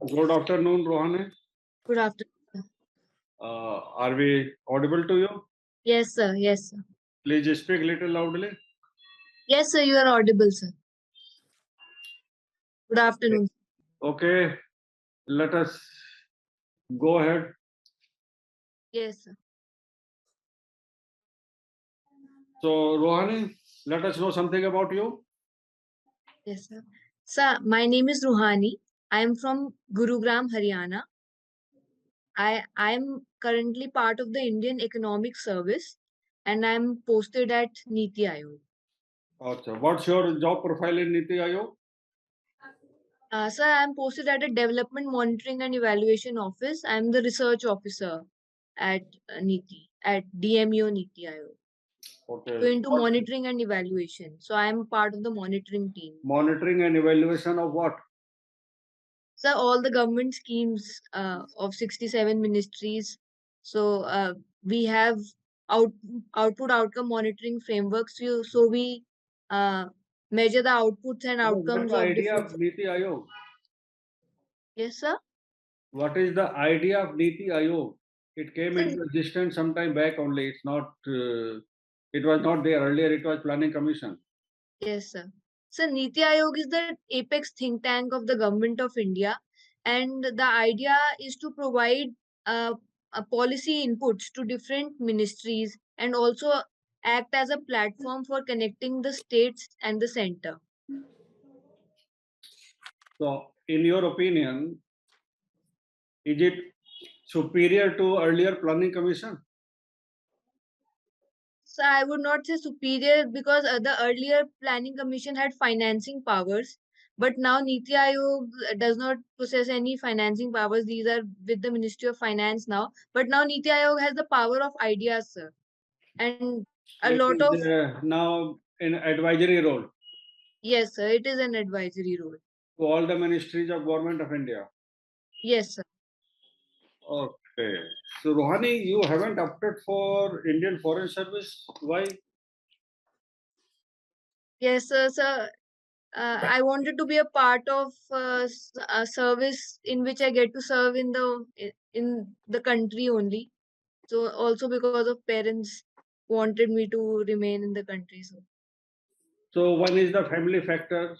Good afternoon, Ruhani. Good afternoon. Are we audible to you? Yes, sir. Yes, sir. Please speak little loudly. Yes, sir. You are audible, sir. Good afternoon. Okay, let us go ahead. Yes, sir. So, Ruhani, let us know something about you. Yes, sir. Sir, my name is Ruhani. I am from Gurugram, Haryana. I am currently part of the Indian Economic Service, and I am posted at Niti Aayog. Achha, what's your job profile in Niti Aayog? Sir, I am posted at a Development Monitoring and Evaluation Office. I am the research officer at at DMO Niti Aayog. Okay. So into monitoring and evaluation. So I am part of the monitoring team. Monitoring and evaluation of what? So all the government schemes of 67 ministries. So we have output outcome monitoring frameworks. So we measure the outputs and outcomes What's the of idea different. of Niti Aayog? Yes, sir. What is the idea of Niti Aayog? It came Sir, into existence some time back only. It's not. It was not there earlier. It was Planning Commission. yes, sir. So Niti Aayog is the apex think tank of the government of India, and the idea is to provide uh, policy inputs to different ministries and also act as a platform for connecting the states and the center. So, in your opinion, is it superior to earlier Planning Commission? So I would not say superior because the earlier planning commission had financing powers, but now Niti Aayog does not possess any financing powers. These are with the Ministry of Finance now. But now Niti Aayog has the power of ideas, sir, and a It lot of. is now in advisory role Yes, sir. It is an advisory role. to all the ministries of Government of India. Yes, sir. Okay. So, Rohani, you haven't opted for Indian Foreign Service. Why? Yes, sir. Sir, I wanted to be a part of a service in which I get to serve in the country only. So also because of parents wanted me to remain in the country. So, one is the family factor.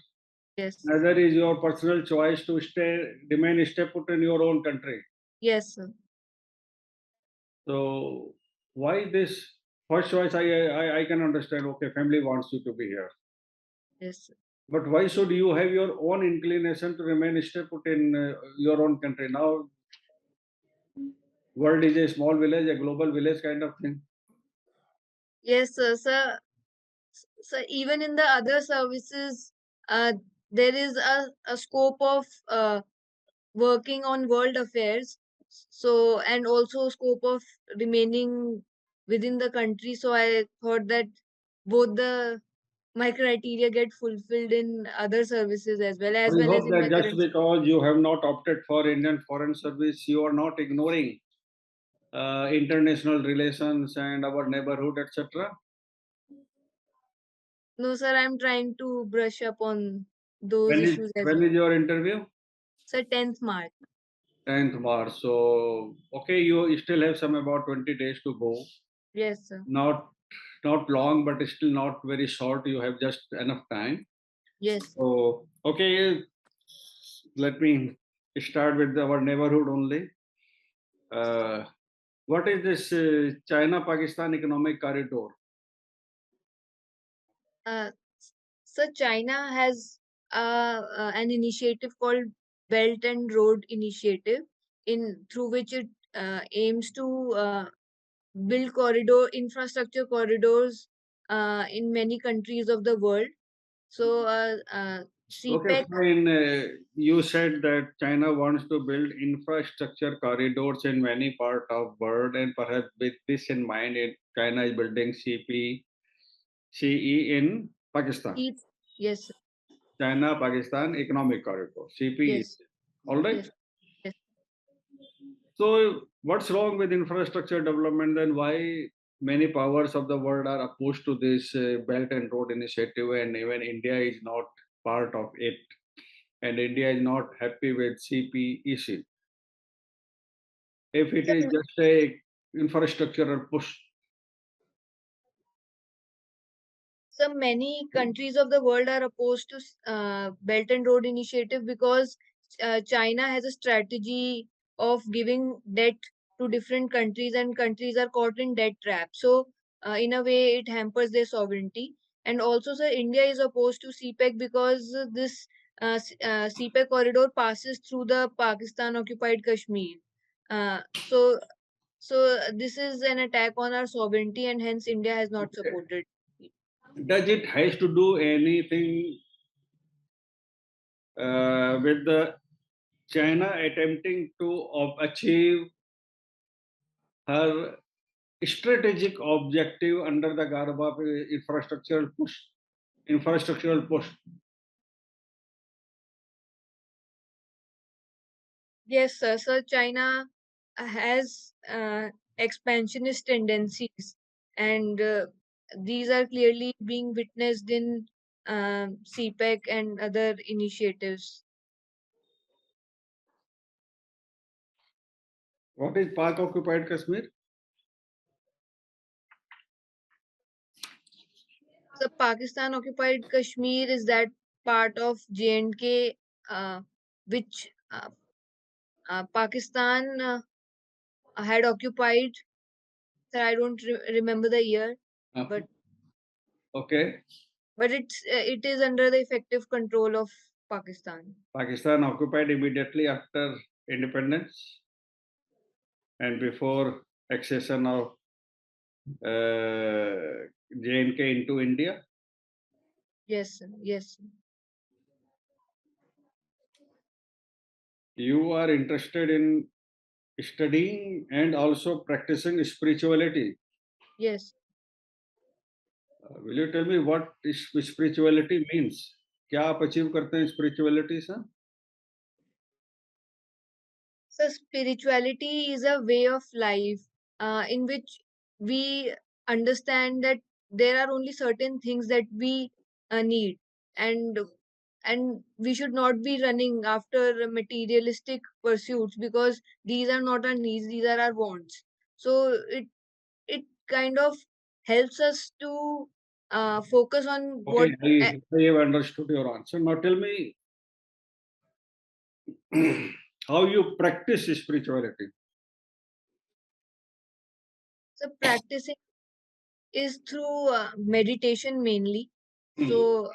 Yes, Another is your personal choice to stay put in your own country. yes, sir. So, why this first choice? I can understand. Okay, family wants you to be here. Yes, sir. But why should you have your own inclination to stay put in your own country? Now, world is a small village, a global village kind of thing. Yes, sir. So even in the other services, uh, there is a scope of working on world affairs. So and also scope of remaining within the country. So I thought that both the my criteria get fulfilled in other services I as well as hope in that my just current. because you have not opted for Indian Foreign Service, you are not ignoring international relations and our neighborhood, etc. No, sir, I'm trying to brush up on those issues as When well. is your interview? So 10th March. 10th March. So okay, you still have some about 20 days to go. Yes, sir. Not long, but still not very short. You have just enough time. Yes. So okay, let me start with our neighborhood only. Uh, what is this China-Pakistan economic corridor? Uh, so China has an initiative called Belt and Road Initiative, in through which it aims to build infrastructure corridors in many countries of the world. So Okay, CPEC. fine. You said that China wants to build infrastructure corridors in many parts of world, and perhaps with this in mind, China is building CE in Pakistan. Yes, sir. China Pakistan Economic Corridor CPE. Yes, All right. yes, yes. So, what's wrong with infrastructure development? Then why many powers of the world are opposed to this Belt and Road Initiative, and even India is not part of it? and India is not happy with CPEC. If it is just a infrastructural push. So many countries of the world are opposed to Belt and Road Initiative because China has a strategy of giving debt to different countries, and countries are caught in debt trap. So in a way, it hampers their sovereignty. And also, sir, India is opposed to CPEC because this CPEC corridor passes through the Pakistan occupied Kashmir. So this is an attack on our sovereignty, and hence India has not supported it. Does it has to do anything with the China attempting to achieve her strategic objective under the garb of infrastructural push? Infrastructural push. Yes, sir. So China has expansionist tendencies, and these are clearly being witnessed in CPEC and other initiatives. What is Pak occupied Kashmir? So Pakistan occupied Kashmir is that part of J&K which Pakistan had occupied. So I don't remember the year, but Okay. it is under the effective control of Pakistan. Pakistan occupied immediately after independence and before accession of J&K into India. Yes, sir. Yes, sir. You are interested in studying and also practicing spirituality. Yes. Will you tell me what spirituality means? क्या आप achieve करते हैं spirituality से? So spirituality is a way of life in which we understand that there are only certain things that we need, and we should not be running after materialistic pursuits because these are not our needs; these are our wants. So it kind of helps us to focus on what. Okay, I have understood your answer. Now tell me how you practice spirituality. So practicing is through meditation mainly. So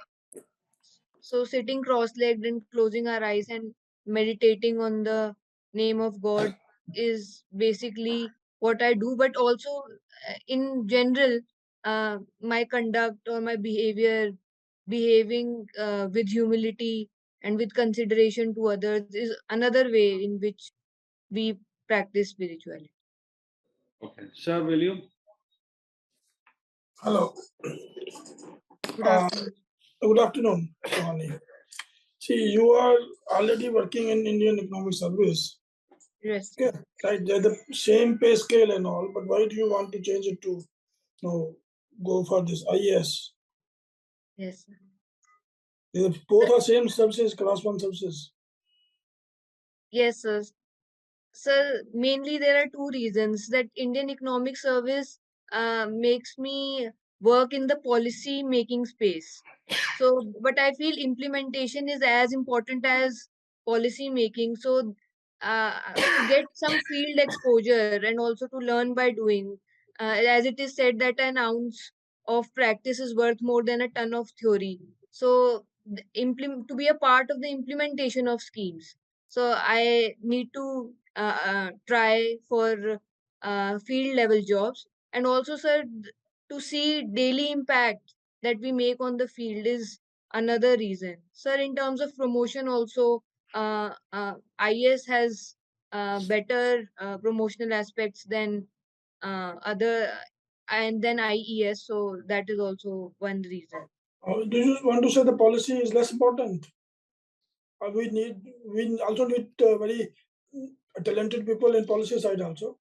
sitting cross-legged and closing our eyes and meditating on the name of God is basically what I do. But also in general, my conduct or my behaving with humility and with consideration to others is another way in which we practice spirituality. Okay, sir, will you? Hello. Good afternoon. Good afternoon, Ruhani. See, you are already working in Indian Economic Service. Yes. Okay, right? They're the same pay scale and all, but why do you want to change it to go for this IAS? Yes. Both are same services, class one services. Yes, sir. So mainly there are two reasons that Indian Economic Service makes me work in the policy making space. So, but I feel implementation is as important as policy making. So, to get some field exposure and also to learn by doing, as it is said that an ounce of practice is worth more than a ton of theory. So, to be a part of the implementation of schemes. So, I need to try for field level jobs, and also, sir, to see daily impact that we make on the field is another reason. Sir, in terms of promotion also, IS has better promotional aspects than other and then IES, so that is also one reason. Do you want to say the policy is less important? We also need very talented people in policy side also.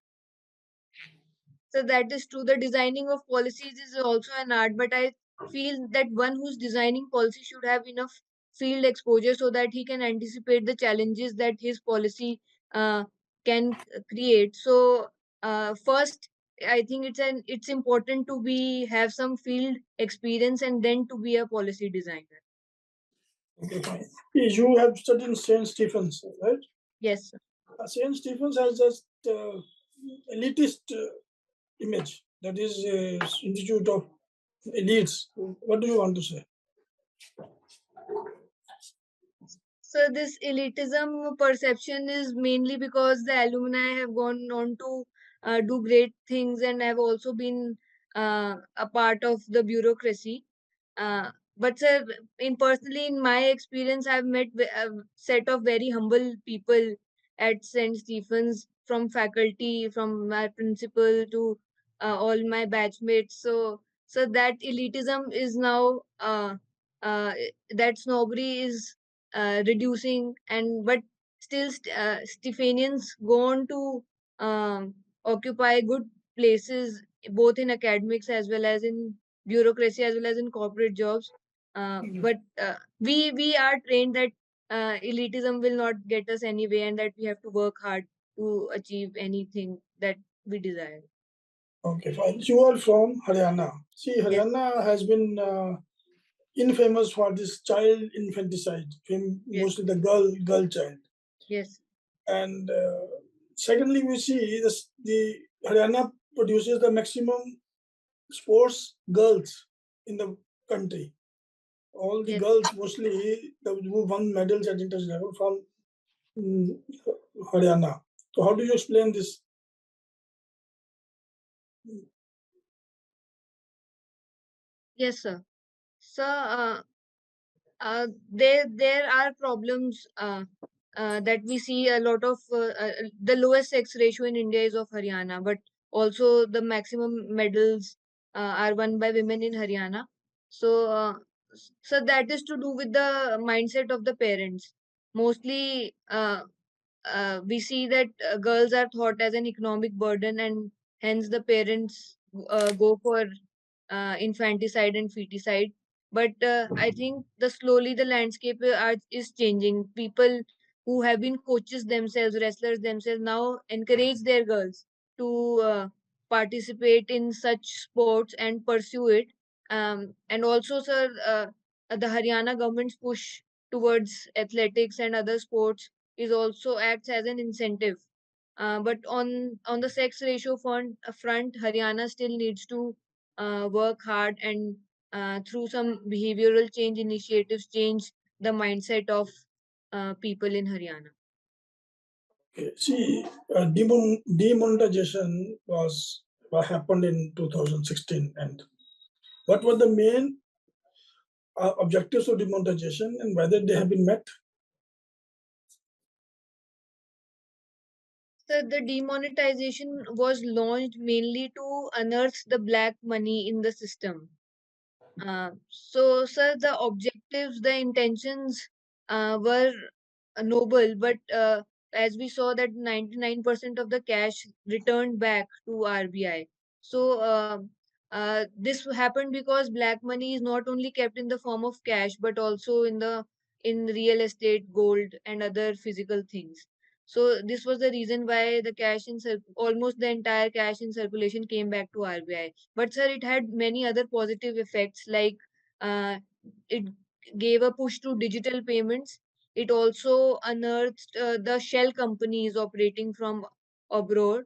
So that is true. The designing of policies is also an art, but I feel that one who's designing policy should have enough field exposure so that he can anticipate the challenges that his policy can create. So first, I think it's important to have some field experience and then to be a policy designer. Okay, fine. You have studied in St. Stephen's, right? Yes, sir. St. Stephen's has just elitist image. That is institute of elites. What do you want to say? So this elitism perception is mainly because the alumni have gone on to do great things and have also been a part of the bureaucracy. But sir, in my experience, I've met a set of very humble people at St. Stephen's, from faculty, from my principal to all my batchmates. So that elitism is now that snobbery is reducing, and but still Stephanians go on to occupy good places both in academics as well as in bureaucracy as well as in corporate jobs. But we are trained that elitism will not get us anywhere and that we have to work hard to achieve anything that we desire. Okay, fine. You are from Haryana. See, Yes. Haryana has been infamous for this child infanticide, Yes. mostly the girl child. Yes. And secondly, we see the Haryana produces the maximum sports girls in the country. All the Yes. girls mostly who won medals at international level from Haryana. So how do you explain this? Yes, sir. So there are problems that we see a lot of the lowest sex ratio in India is of Haryana, but also the maximum medals are won by women in Haryana. So so that is to do with the mindset of the parents. Mostly we see that girls are thought as an economic burden, and hence the parents go for infanticide and feticide. But I think slowly the landscape is changing. People who have been coaches themselves, wrestlers themselves, now encourage their girls to participate in such sports and pursue it. And also, sir, the Haryana government's push towards athletics and other sports is also acts as an incentive. But on the sex ratio front, Haryana still needs to work hard and through some behavioral change initiatives change the mindset of people in Haryana. Okay. See, demonetization was what happened in 2016, and what were the main objectives of demonetization and whether they have been met? So the demonetization was launched mainly to unearth the black money in the system. So, sir, the objectives, the intentions were noble, but as we saw that 99% of the cash returned back to RBI. So, this happened because black money is not only kept in the form of cash, but also in real estate, gold, and other physical things. So, this was the reason why the almost the entire cash in circulation came back to RBI. But sir, it had many other positive effects, like uh, it gave a push to digital payments. It also unearthed the shell companies operating from abroad.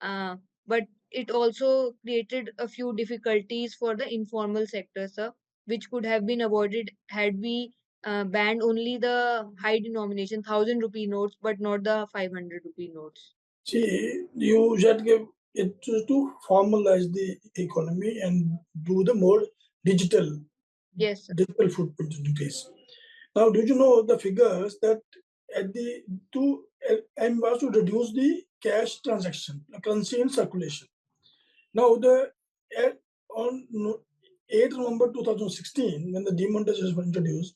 uh, but it also created a few difficulties for the informal sector, sir, which could have been avoided had we banned only the high denomination 1,000 rupee notes, but not the 500 rupee notes. See, you should give it to formalize the economy and do the more digital Yes, sir. digital footprint increase. Now, do you know the figures that at the to aim was to reduce the cash transaction, currency in circulation. Now, on 8th November 2016, when the demonetization was introduced,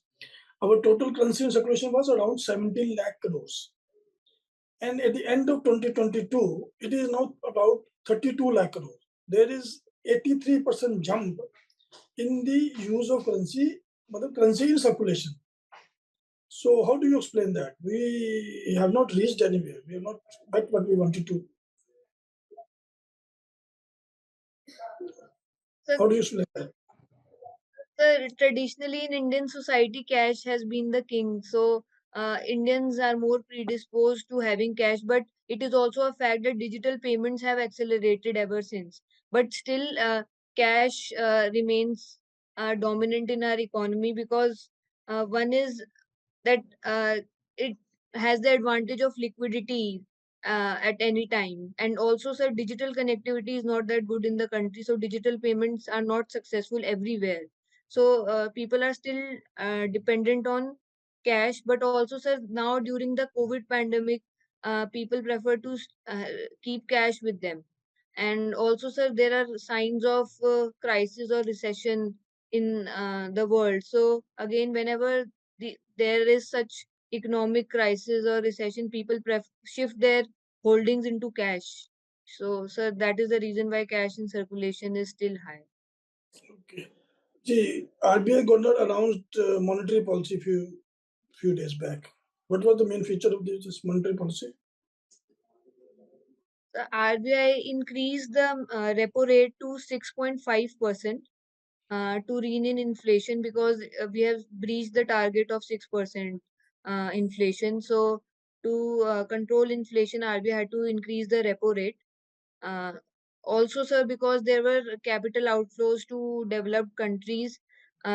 our total currency in circulation was around 17 lakh crores. And at the end of 2022, it is now about 32 lakh crores. There is 83% jump in the use of currency in circulation. So how do you explain that? We have not reached anywhere. We have not met what we wanted to. So, How do you explain that? traditionally in Indian society, cash has been the king. So Indians are more predisposed to having cash, but it is also a fact that digital payments have accelerated ever since. But still, cash remains dominant in our economy because one is that it has the advantage of liquidity at any time, and also sir, digital connectivity is not that good in the country, so digital payments are not successful everywhere. So people are still dependent on cash, but also sir, now during the COVID pandemic, people prefer to keep cash with them. And also sir, there are signs of crisis or recession in the world. So again, whenever there is such economic crisis or recession, people shift their holdings into cash. So sir, that is the reason why cash in circulation is still high. Okay. See, RBI governor announced monetary policy few days back. What was the main feature of this monetary policy? The RBI increased the repo rate to 6.5% to rein in inflation, because we have breached the target of 6% inflation. So to control inflation, RBI had to increase the repo rate. Uh, Also, sir, because there were capital outflows to developed countries,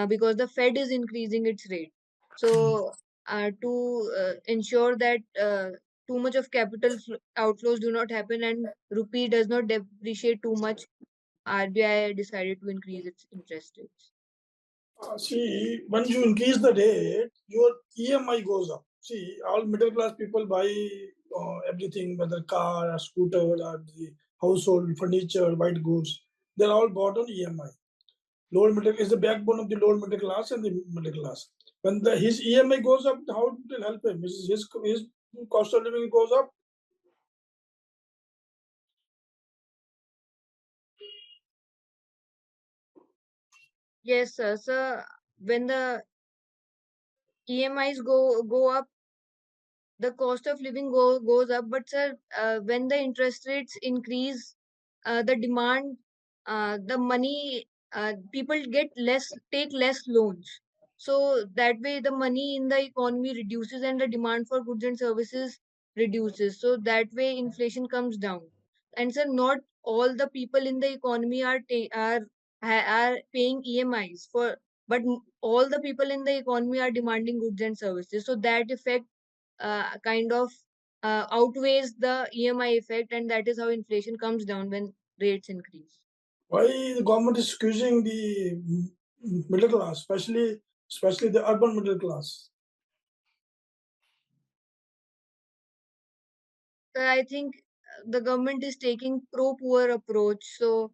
because the Fed is increasing its rate. So, to ensure that too much of capital outflows do not happen and rupee does not depreciate too much, RBI decided to increase its interest rates. See, when you increase the rate, your EMI goes up. See, all middle class people buy everything, whether car or scooter or the household furniture, white goods. They're all bought on EMI. Lower middle is the backbone of the lower middle class and the middle class. When his EMI goes up, how it will help him? His cost of living goes up. Yes, sir. So when the EMIs go up, the cost of living goes up. But sir, when the interest rates increase, the demand, the money, people get less, take less loans. So that way, the money in the economy reduces and the demand for goods and services reduces. So that way, inflation comes down. And sir, not all the people in the economy are paying EMIs for, but all the people in the economy are demanding goods and services. So that effect kind of outweighs the EMI effect, and that is how inflation comes down when rates increase. Why the government is squeezing the middle class, especially the urban middle class? So I think the government is taking pro-poor approach. So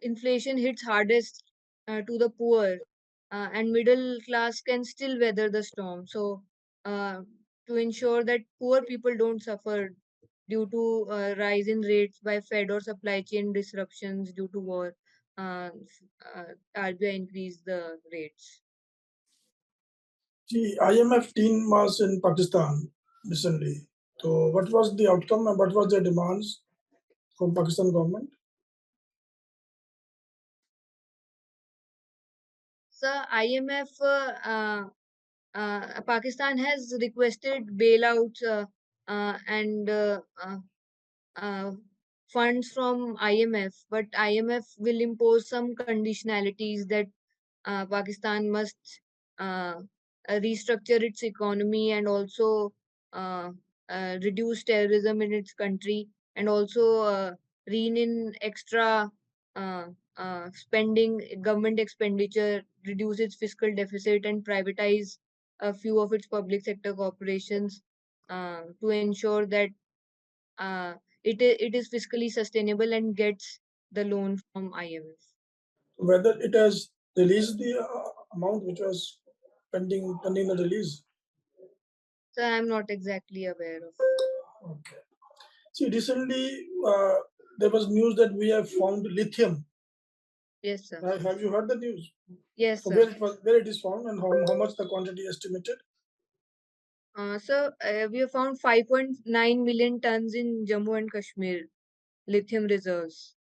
inflation hits hardest to the poor, and middle class can still weather the storm. So uh, to ensure that poor people don't suffer due to rise in rates by Fed or supply chain disruptions due to war, RBI increased the rates. See, IMF team was in Pakistan recently. So, what was the outcome and what was the demands from Pakistan government? So IMF, Pakistan has requested bailouts and uh, funds from IMF, but IMF will impose some conditionalities that Pakistan must uh, restructure its economy and also uh, reduce terrorism in its country, and also rein in extra uh, spending, government expenditure, reduce its fiscal deficit, and privatize a few of its public sector corporations to ensure that uh, it is fiscally sustainable and gets the loan from IMF. Whether it has released the amount which was pending the release. So I'm not exactly aware of. Okay. See, recently there was news that we have found lithium. Yes, sir. Have you heard the news? Yes, So sir. where it is found and how much the quantity estimated? So we have found 5.9 million tons in Jammu and Kashmir lithium reserves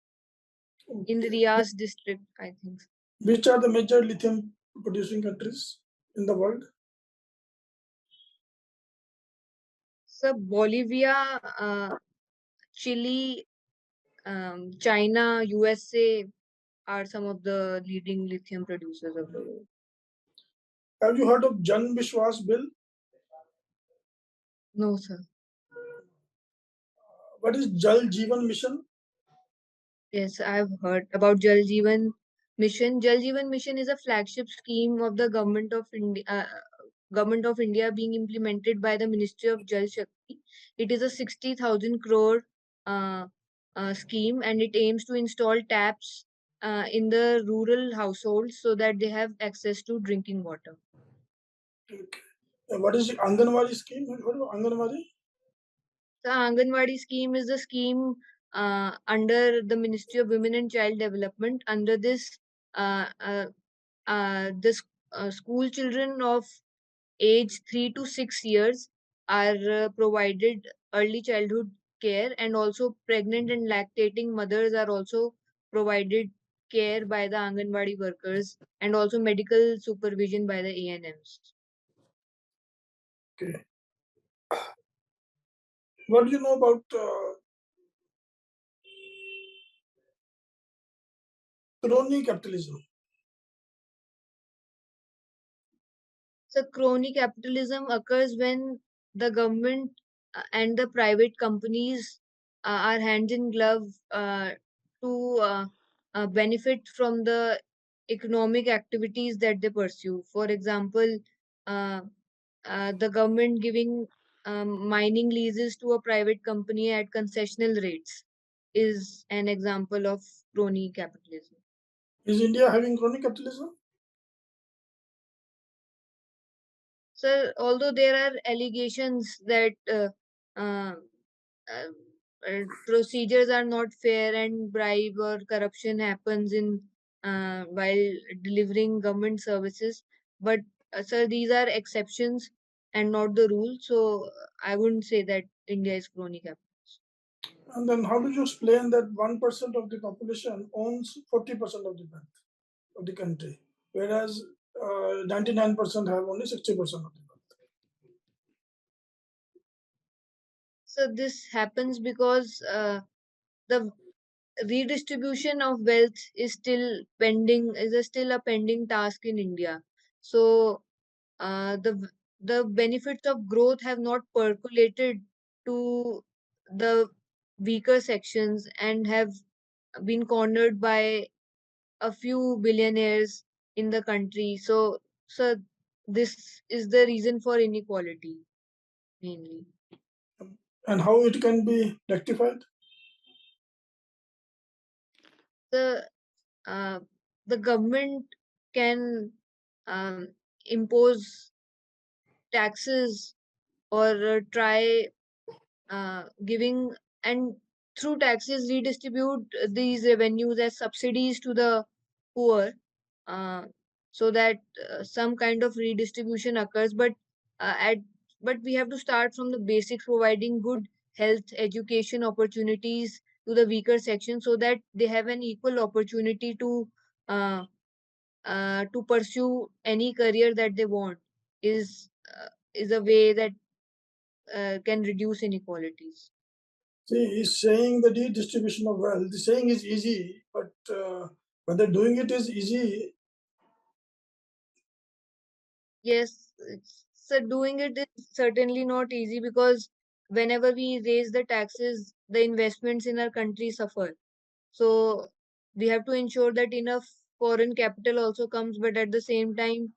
in the Okay. Rias district, I think. Which are the major lithium producing countries in the world? So Bolivia, Chile, China, USA are some of the leading lithium producers of the world. Have you heard of Jan Vishwas bill? No, sir. What is Jal Jeevan Mission? Yes, I've heard about Jal Jeevan Mission. Jal Jeevan Mission is a flagship scheme of the Government of India being implemented by the Ministry of Jal Shakti. It is a 60,000 crore uh, scheme, and it aims to install taps in the rural households so that they have access to drinking water. Okay. What is the Anganwadi scheme? Have you heard of Anganwadi? The Anganwadi scheme is the scheme under the Ministry of Women and Child Development. Under this, this school children of age 3 to 6 years are provided early childhood care, and also pregnant and lactating mothers are also provided care by the Anganwadi workers, and also medical supervision by the ANMs. Okay. What do you know about crony capitalism? So crony capitalism occurs when the government and the private companies are hand in glove to benefit from the economic activities that they pursue. For example, uh, the government giving mining leases to a private company at concessional rates is an example of crony capitalism. Is India having crony capitalism? So, although there are allegations that uh, procedures are not fair and bribe or corruption happens in while delivering government services, but sir, these are exceptions and not the rule. So, I wouldn't say that India is crony capitalist. And then how do you explain that 1% of the population owns 40% of the wealth of the country, whereas 99% have only 60% of the wealth? So, this happens because the redistribution of wealth is still pending, still a pending task in India. So the benefits of growth have not percolated to the weaker sections and have been cornered by a few billionaires in the country. So this is the reason for inequality mainly. And how it can be rectified? The uh, the government can um, impose taxes or try giving, and through taxes redistribute these revenues as subsidies to the poor, uh, so that some kind of redistribution occurs, at but we have to start from the basics, providing good health education opportunities to the weaker section so that they have an equal opportunity uh, to pursue any career that they want, is a way that can reduce inequalities. See, he's saying the redistribution of wealth. The saying is easy, but whether doing it is easy, Yes, so doing it is certainly not easy, because whenever we raise the taxes, the investments in our country suffer. So we have to ensure that enough foreign capital also comes, but at the same time,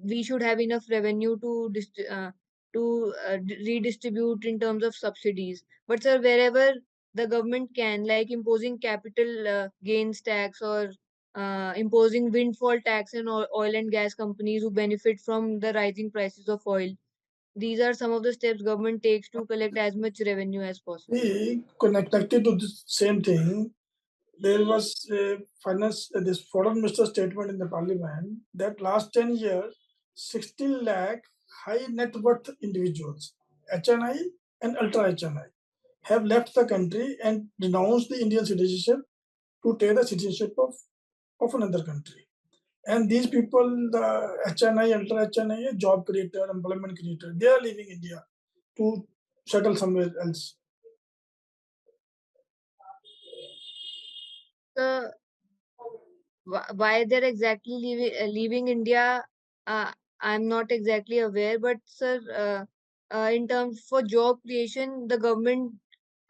we should have enough revenue to redistribute in terms of subsidies. But sir, wherever the government can, like imposing capital gains tax, or imposing windfall tax on oil and gas companies who benefit from the rising prices of oil. These are some of the steps government takes to collect as much revenue as possible. see, connected to the same thing, there was this foreign minister statement in the parliament that last 10 years, 16 lakh high net worth individuals, HNI and ultra HNI, have left the country and renounced the Indian citizenship to take the citizenship of another country. And these people, the HNI, ultra HNI, job creator, employment creator, they are leaving India to settle somewhere else. So why they're exactly leaving India, I'm not exactly aware. But sir, in terms for job creation, the government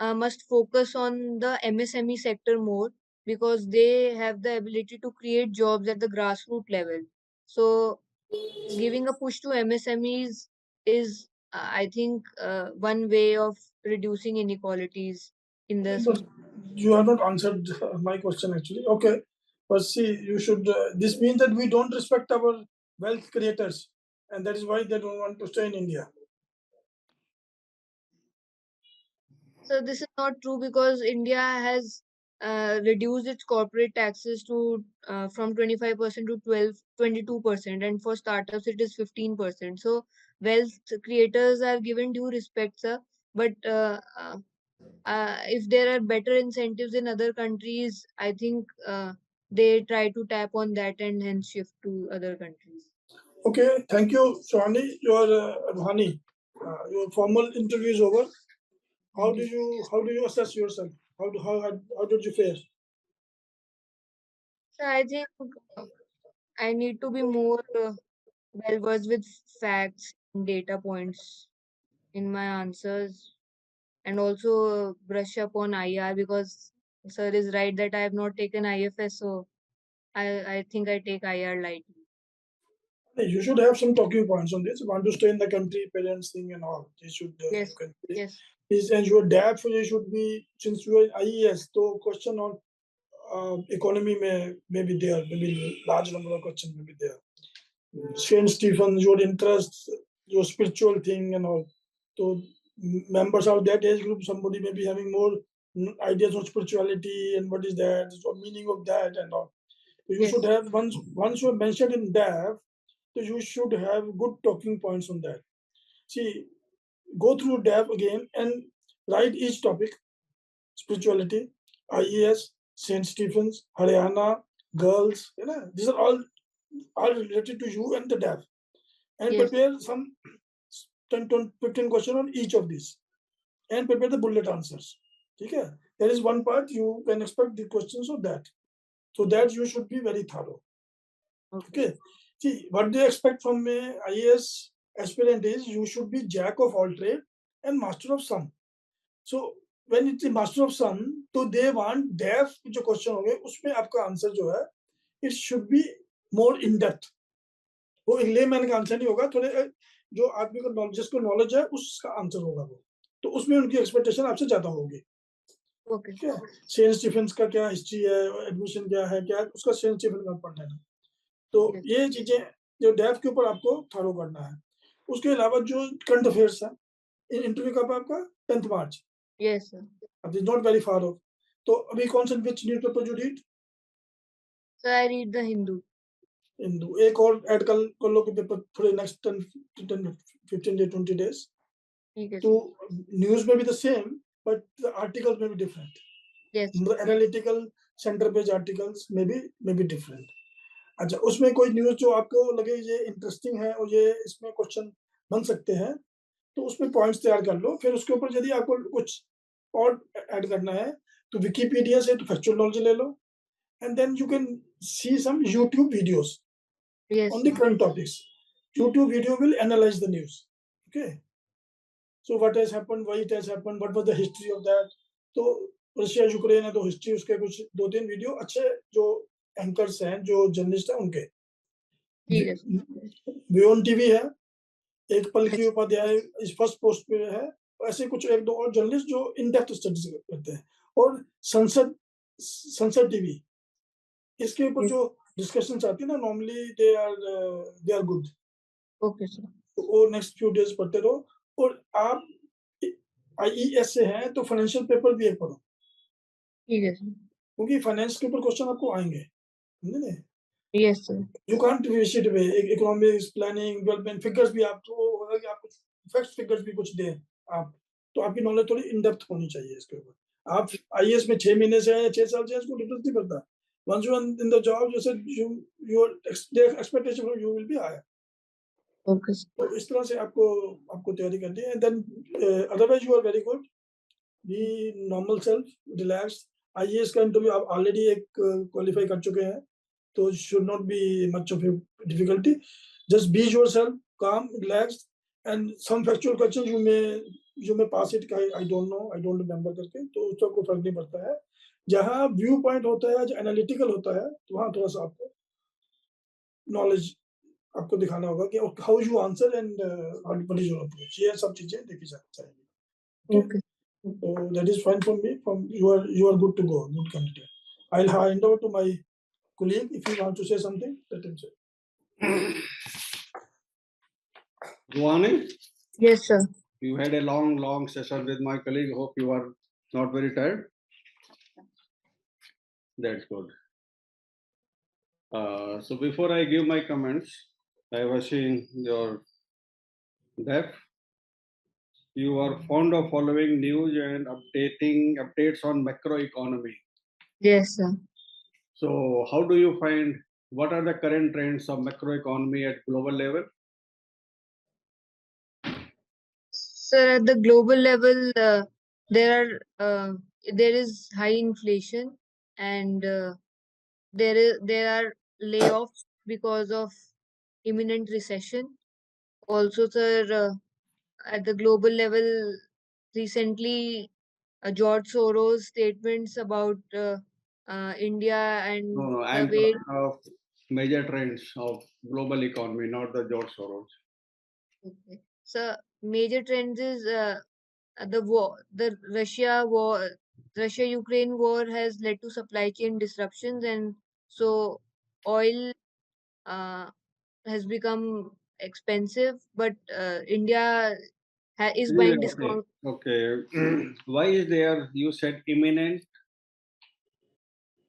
must focus on the MSME sector more, because they have the ability to create jobs at the grassroots level. So giving a push to MSMEs is, I think, one way of reducing inequalities in the But you have not answered my question actually. Okay, but see, you should. This means that we don't respect our wealth creators, and that is why they don't want to stay in India. So this is not true, because India has reduced its corporate taxes to from 25% to 22%, and for startups it is 15%. So wealth creators are given due respect, sir. But if there are better incentives in other countries, I think they try to tap on that and hence shift to other countries. Okay, thank you, Ruhani. Your Ruhani, your formal interview is over. How Thank you. do you assess yourself? How did you fare? So I think I need to be more well versed with facts and data points in my answers, and also brush up on IR, because sir is right that I have not taken IFS, so I think I take IR lightly. You should have some talking points on this. You want to stay in the country, parents thing and all. You should you Yes, can say. yes, And your DAF you should be, since you are IES. So question on economy may be there. Maybe large number of questions may be there. Saint Stephen, your interests, your spiritual thing and all. So members of that age group, somebody may be having more ideas on spirituality and what is that, so meaning of that and all. So you yes, should have once you have mentioned in DAF, so you should have good talking points on that. See, go through DAF again and write each topic: spirituality, IES, Saint Stephen's, Haryana, girls. You know, these are all related to you and the DAF. And yes. prepare some 10 to 15 questions on each of these. And prepare the bullet answers. Okay? There is one part you can expect the questions of that. So that you should be very thorough. Okay. See, what they expect from a IAS aspirant is you should be jack of all trade and master of some. So when it's a master of some, तो they want DEF जो question होंगे उसमें आपका answer जो है it should be more in depth. वो layman का answer नहीं होगा, थोड़े जो आदमी को नॉलेज जिसको नॉलेज है उसका आंसर होगा वो, तो उसमें उनकी एक्सपेक्टेशन आपसे ज्यादा होगी. Okay. ठीक है, सेल्स डिफेंस का क्या हिस्ट्री है, एडमिशन क्या है, क्या उसका सेल्स डिफेंस का पढ़ना है. तो Yes. ये चीजें जो डेफ के ऊपर आपको थॉरो करना है. उसके अलावा जो करंट अफेयर्स है, इंटरव्यू कब है आपका 10th मार्च. Yes, sir. अब is not very far of. तो अभी कौन सा विच न्यूज़पेपर जो read? So I read the Hindu. Hindu. एक और ऐड कर लो कि पेपर थोड़े नेक्स्ट 15 डे 20 डेज. ठीक है तो sir. न्यूज़ में भी the same but the articles में भी different. Yes. Analytical centre page articles में भी डिफरेंट. अच्छा, उसमें कोई न्यूज़ जो आपको लगे ये इंटरेस्टिंग है और ये इसमें क्वेश्चन बन सकते हैं, तो उसमें पॉइंट्स तैयार कर लो. फिर उसके ऊपर यदि आपको कुछ और ऐड करना है तो विकिपीडिया से तो फैक्चुअल नॉलेज ले लो, and then you can see some YouTube videos Yes, on the sir. current topics. YouTube video will analyze the news. Okay. So what has happened, why it has happened, what was the history of that. तो Russia Ukraine है तो history उसके कुछ 2-3 video अच्छे जो anchors हैं, जो journalist हैं उनके. ठीक है sir. वियोन टीवी है, एक पल की Yes. उपाध्याय इस फर्स्ट पोस्ट पे है. ऐसे कुछ एक दो और जर्नलिस्ट जो इन डेप्थ स्टडीज करते हैं. और संसद टीवी, इसके ऊपर Yes. जो डिस्कशंस आती है ना, normally they are good. Okay, sir. और नेक्स्ट फ्यू डेज पढ़ते रहो. और आप आईईएस से हैं तो फाइनेंशियल पेपर भी एक पढ़ो, ठीक है sir. क्योंकि फाइनेंस के ऊपर क्वेश्चन आपको आएंगे. समझे? Yes, sir. You can't wish it away. Economics, planning, development, figures भी आपको होगा कि आप कुछ facts figures भी कुछ दें आप, तो आपकी नॉलेज थोड़ी इन डेप्थ होनी चाहिए इसके ऊपर। आप आईएएस में 6 महीने से हैं या 6 साल से हैं, इसको डिफरेंस नहीं पड़ता। Once you are in the job, you said your expectation from you will be higher. Okay, sir. तो इस तरह से आपको तैयारी करनी है। Then otherwise you are very good. Be normal self, relaxed. IAS का इंटरव्यू आप ऑलरेडी एक क्वालिफाई कर चुके हैं, तो should not be much of a difficulty. Just be yourself, calm, relaxed, and some factual questions you may pass it. I don't know, I don't remember करके, तो उसका कोई फर्क नहीं पड़ता है। जहाँ व्यू पॉइंट होता है, जो एनालिटिकल होता है, तो वहाँ थोड़ा सा आपको नॉलेज आपको दिखाना होगा कि how you answer and what is your approach, ये सब चीजें देखी जाएंगी। Okay. So that is fine for me. You are good to go, good candidate. I'll hand over to my colleague. If you want to say something, let him say. Ruhani, Yes, sir. you had a long session with my colleague. Hope you are not very tired. That's good. So before I give my comments, I was seeing your depth. You are fond of following news and updates on macroeconomy. Yes, sir. So how do you find, what are the current trends of macroeconomy at global level? Sir, at the global level, there is high inflation, and there are layoffs because of imminent recession. Also, sir, at the global level, recently George Soros' statements about India and No, the I'm way. talking of major trends of global economy, not the George Soros. Okay. So major trends is the war, the Russia-Ukraine war has led to supply chain disruptions, and so oil has become expensive. But India is buying Okay, discount. okay. Why is there, you said imminent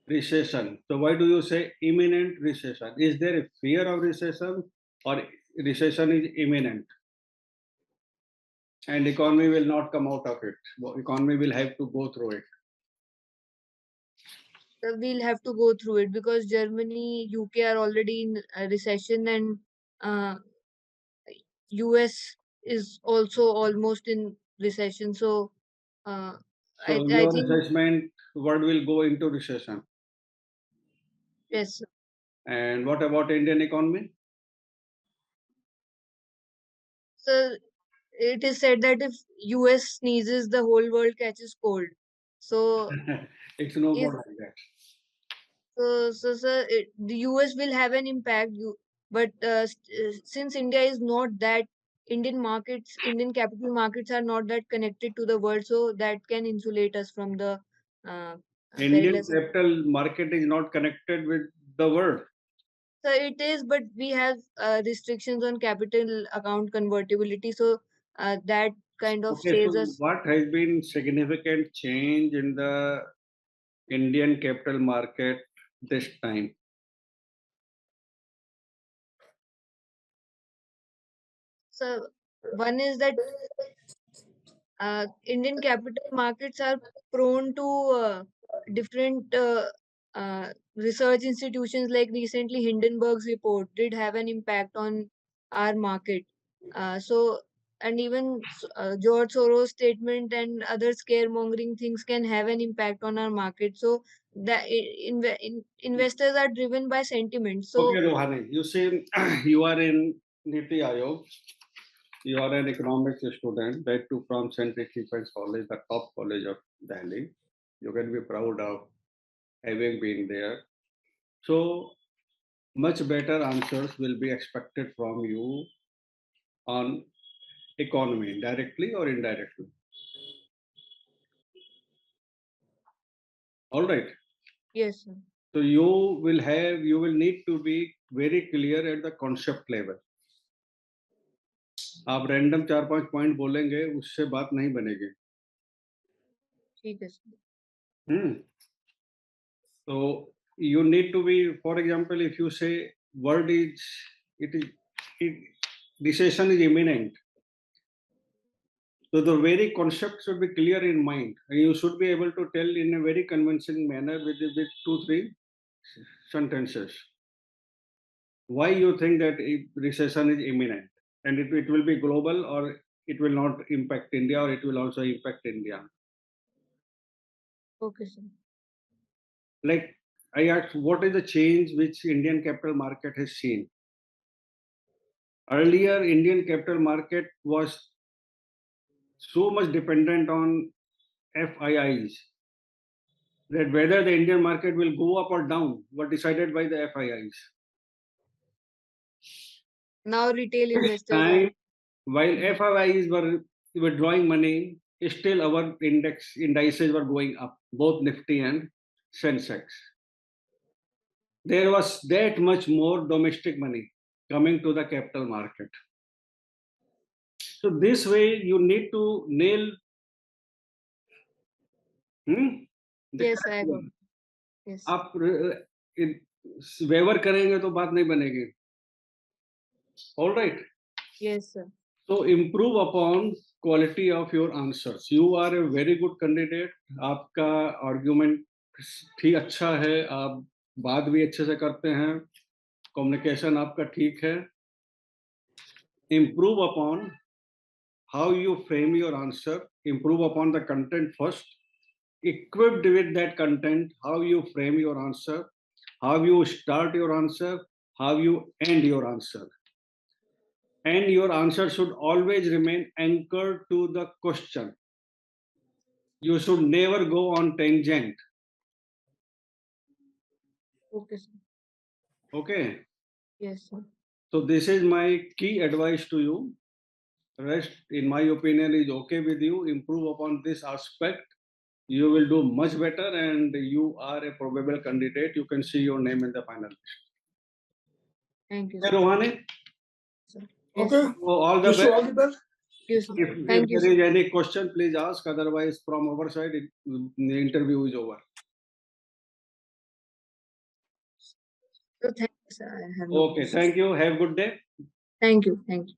recession? So why do you say imminent recession? Is there a fear of recession, or recession is imminent and economy will not come out of it? Economy will have to go through it. We'll have to go through it because Germany, UK are already in a recession, and uh, US is also almost in recession. So uh, So I your think assessment, world will go into recession. yes. And what about Indian economy? So it is said that if US sneezes, the whole world catches cold. So It's no if more like that. the US will have an impact. But since India is not that, Indian capital markets are not that connected to the world, so that can insulate us from the uh, Indian perilous. capital market is not connected with the world. So it is, but we have restrictions on capital account convertibility, so that kind of Okay, so saves us. what has been significant change in the Indian capital market this time? So one is that Indian capital markets are prone to different research institutions. Like recently, Hindenburg's report did have an impact on our market. So, and even George Soros' statement and other scaremongering things can have an impact on our market. So, that investors are driven by sentiment. So, Okay, Ruhani, you see, you are in Niti Aayog. You are an economics student, that too from St. Stephen's College, the top college of Delhi. You can be proud of having been there. So much better answers will be expected from you on economy, directly or indirectly. All right. yes, sir. So you will need to be very clear at the concept level. आप random 4-5 point बोलेंगे, उससे बात नहीं बनेगी. ठीक है, sir. So you need to be, for example, if you say word is, recession is imminent. So the very concept should be clear in mind. You should be able to tell in a very convincing manner with 2-3 sentences why you think that recession is imminent, and it will be global, or it will not impact India, or it will also impact India. Okay, sir. Like I asked, what is the change which Indian capital market has seen? Earlier, Indian capital market was so much dependent on FIIs that whether the Indian market will go up or down were decided by the FIIs. Now retail This investors time, are. while FIIs were withdrawing money, still our indices were going up, both Nifty and Sensex. There was that much more domestic money coming to the capital market. So this way, you need to nail. Yes, I got. Yes. आप waiver करेंगे तो बात नहीं बनेगी. All right. Yes, sir. So improve upon quality of your answers. You are a very good candidate. आपका argument ठीक अच्छा है. आप बात भी अच्छे से करते हैं. Communication आपका ठीक है. Improve upon how you frame your answer. Improve upon the content first. Equipped with that content, how you frame your answer, how you start your answer, how you end your answer. And your answer should always remain anchored to the question. You should never go on tangent. Okay, sir. Okay. Yes, sir. So this is my key advice to you. Rest, in my opinion, is okay with you. Improve upon this aspect. You will do much better, and you are a probable candidate. You can see your name in the final list. Thank you, Okay, sir. Ruhani. Sir. Yes, Okay. sir. So all the Wish you all best. the best. Yes, sir. If Thank you, there sir. is any question, please ask. Otherwise, from our side, the interview is over. So thank you, sir. I have no Okay, questions. thank you. Have a good day. Thank you. Thank you.